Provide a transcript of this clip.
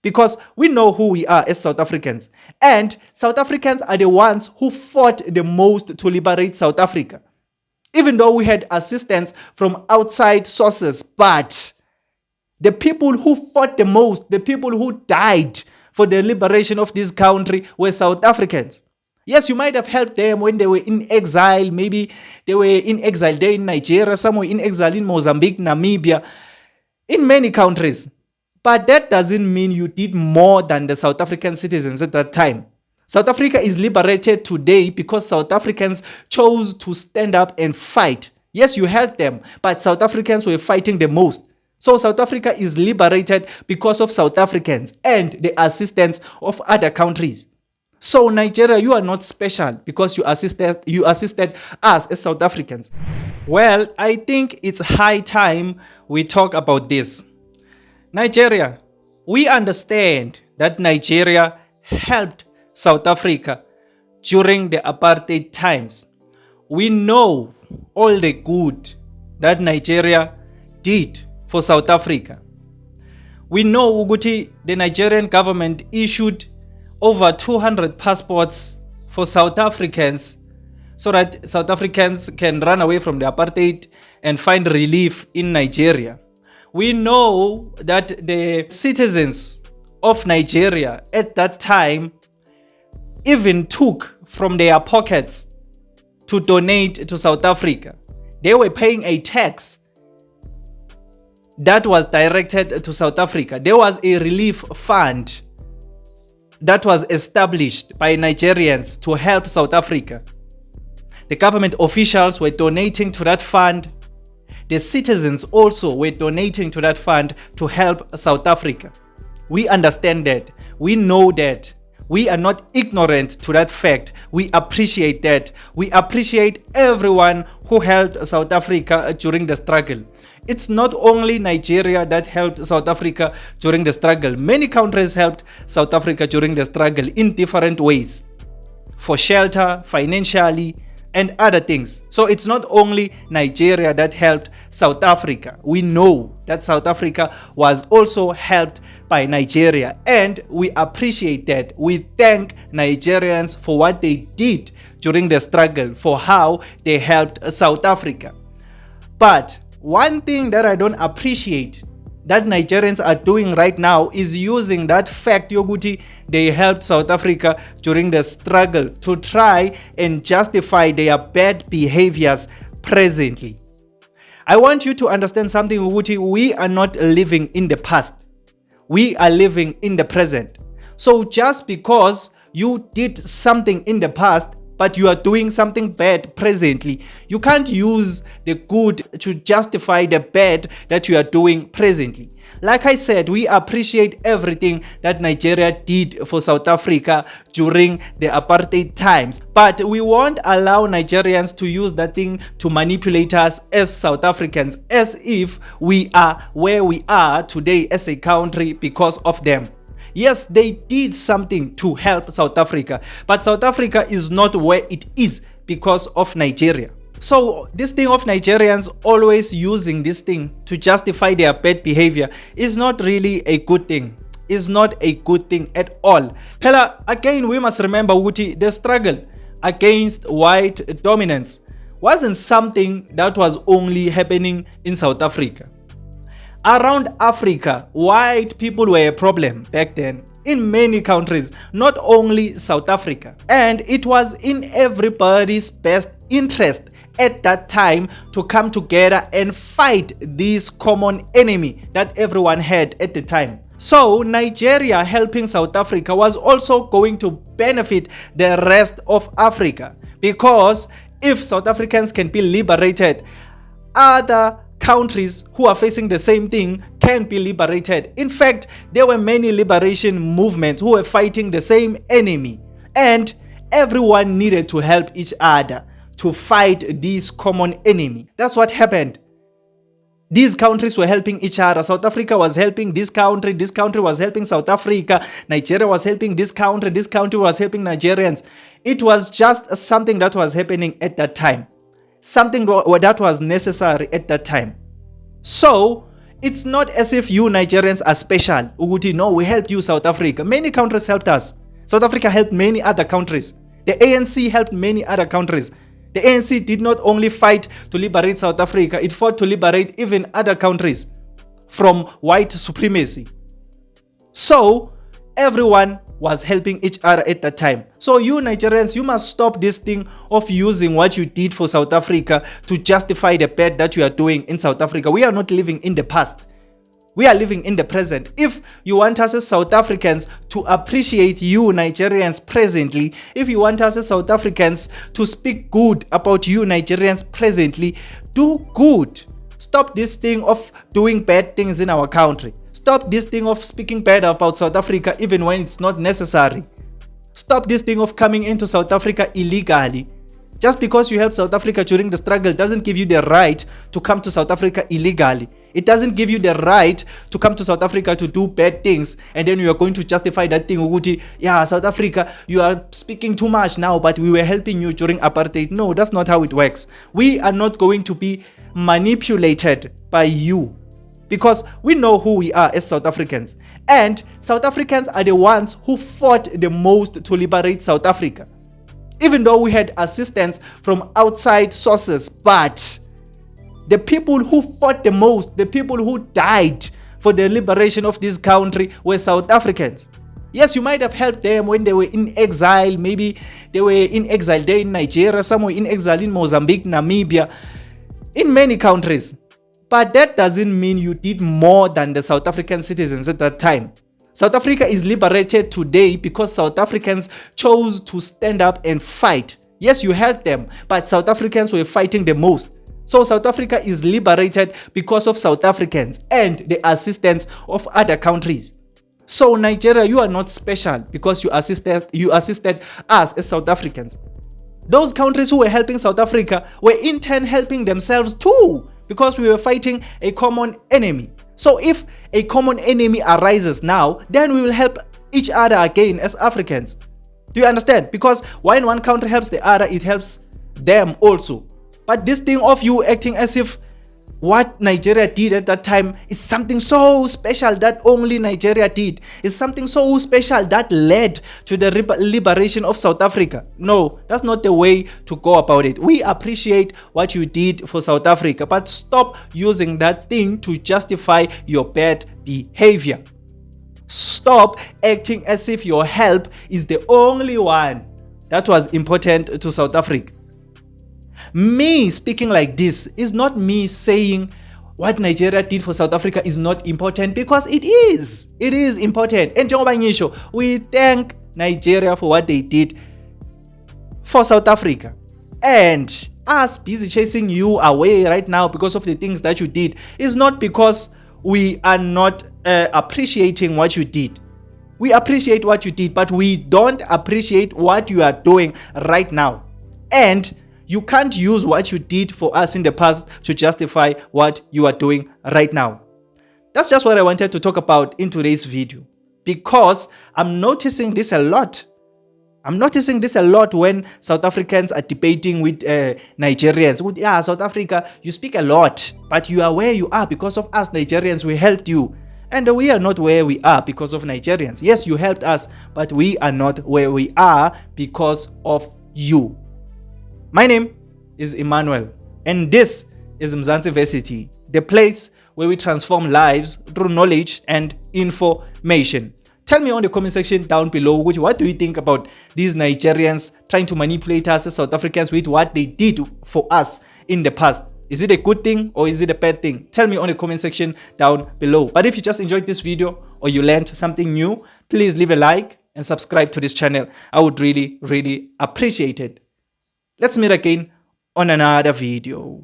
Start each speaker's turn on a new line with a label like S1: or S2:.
S1: because we know who we are as South Africans. And South Africans are the ones who fought the most to liberate South Africa. Even though we had assistance from outside sources, but the people who fought the most, the people who died for the liberation of this country were South Africans. Yes, you might have helped them when they were in exile. Maybe they were in exile there in Nigeria, some were in exile in Mozambique, Namibia, in many countries. But that doesn't mean you did more than the South African citizens at that time. South Africa is liberated today because South Africans chose to stand up and fight. Yes, you helped them, but South Africans were fighting the most. So South Africa is liberated because of South Africans and the assistance of other countries. So Nigeria, you are not special because you assisted us as South Africans. Well, I think it's high time we talk about this. Nigeria, we understand that Nigeria helped South Africa during the apartheid times. We know all the good that Nigeria did for South Africa. We know Uguti, the Nigerian government issued over 200 passports for South Africans so that South Africans can run away from the apartheid and find relief in Nigeria. We know that the citizens of Nigeria at that time even took from their pockets to donate to South Africa. They were paying a tax that was directed to South Africa. There was a relief fund that was established by Nigerians to help South Africa. The government officials were donating to that fund. The citizens also were donating to that fund to help South Africa. We understand that. We know that. We are not ignorant to that fact. We appreciate that. We appreciate everyone who helped South Africa during the struggle. It's not only Nigeria that helped South Africa during the struggle. Many countries helped South Africa during the struggle in different ways. For shelter, financially, and other things. So it's not only Nigeria that helped South Africa. We know that South Africa was also helped by Nigeria, and we appreciate that. We thank Nigerians for what they did during the struggle, for how they helped South Africa. But one thing that I don't appreciate that Nigerians are doing right now is using that fact, Yoguti, they helped South Africa during the struggle to try and justify their bad behaviors presently. I want you to understand something, Yoguti. We are not living in the past. We are living in the present. So just because you did something in the past, but you are doing something bad presently, you can't use the good to justify the bad that you are doing presently. Like I said, we appreciate everything that Nigeria did for South Africa during the apartheid times, but we won't allow Nigerians to use that thing to manipulate us as South Africans, as if we are where we are today as a country because of them. Yes, they did something to help South Africa, but South Africa is not where it is because of Nigeria. So this thing of Nigerians always using this thing to justify their bad behavior is not really a good thing. It's not a good thing at all. Hela, again, we must remember, Wuti, the struggle against white dominance wasn't something that was only happening in South Africa. Around Africa, white people were a problem back then in many countries, not only South Africa. And it was in everybody's best interest at that time to come together and fight this common enemy that everyone had at the time. So Nigeria helping South Africa was also going to benefit the rest of Africa, because if South Africans can be liberated, other countries who are facing the same thing can be liberated. In fact, there were many liberation movements who were fighting the same enemy, and everyone needed to help each other to fight this common enemy. That's what happened. These countries were helping each other. South Africa was helping this country was helping South Africa, Nigeria was helping this country was helping Nigerians. It was just something that was happening at that time. Something that was necessary at that time. So It's not as if you Nigerians are special. Uguti, no, we helped you, South Africa. Many countries helped us. South Africa helped many other countries. The ANC helped many other countries. The ANC did not only fight to liberate South Africa, it fought to liberate even other countries from white supremacy. So, everyone was helping each other at that time. So you Nigerians, you must stop this thing of using what you did for South Africa to justify the bad that you are doing in South Africa. We are not living in the past. We are living in the present. If you want us as South Africans to appreciate you Nigerians presently, if you want us as South Africans to speak good about you Nigerians presently, do good. Stop this thing of doing bad things in our country. Stop this thing of speaking bad about South Africa even when it's not necessary. Stop this thing of coming into South Africa illegally. Just because you helped South Africa during the struggle doesn't give you the right to come to South Africa illegally. It doesn't give you the right to come to South Africa to do bad things and then you are going to justify that thing. Yeah, South Africa, you are speaking too much now, but we were helping you during apartheid. No, that's not how it works. We are not going to be manipulated by you because we know who we are as South Africans. And South Africans are the ones who fought the most to liberate South Africa. Even though we had assistance from outside sources, but the people who fought the most, the people who died for the liberation of this country were South Africans. Yes, you might have helped them when they were in exile. Maybe they were in exile there in Nigeria, some were in exile in Mozambique, Namibia, in many countries. But that doesn't mean you did more than the South African citizens at that time. South Africa is liberated today because South Africans chose to stand up and fight. Yes, you helped them, but South Africans were fighting the most. So South Africa is liberated because of South Africans and the assistance of other countries. So Nigeria, you are not special because you assisted us as South Africans. Those countries who were helping South Africa were in turn helping themselves too because we were fighting a common enemy. So if a common enemy arises now, then we will help each other again as Africans. Do you understand? Because when one country helps the other, it helps them also. But this thing of you acting as if what Nigeria did at that time is something so special that only Nigeria did. It's something so special that led to the liberation of South Africa. No, that's not the way to go about it. We appreciate what you did for South Africa, but stop using that thing to justify your bad behavior. Stop acting as if your help is the only one that was important to South Africa. Me speaking like this is not me saying what Nigeria did for South Africa is not important, because it is. It is important. And we thank Nigeria for what they did for South Africa. And us busy chasing you away right now because of the things that you did is not because we are not appreciating what you did. We appreciate what you did, but we don't appreciate what you are doing right now. And you can't use what you did for us in the past to justify what you are doing right now. That's just what I wanted to talk about in today's video, because I'm noticing this a lot. I'm noticing this a lot when South Africans are debating with Nigerians. Yeah, South Africa, you speak a lot, but you are where you are because of us Nigerians. We helped you. And we are not where we are because of Nigerians. Yes, you helped us, but we are not where we are because of you. My name is Emmanuel, and this is Mzansi Versity, the place where we transform lives through knowledge and information. Tell me on the comment section down below, what do you think about these Nigerians trying to manipulate us as South Africans with what they did for us in the past? Is it a good thing or is it a bad thing? Tell me on the comment section down below. But if you just enjoyed this video or you learned something new, please leave a like and subscribe to this channel. I would really, really appreciate it. Let's meet again on another video.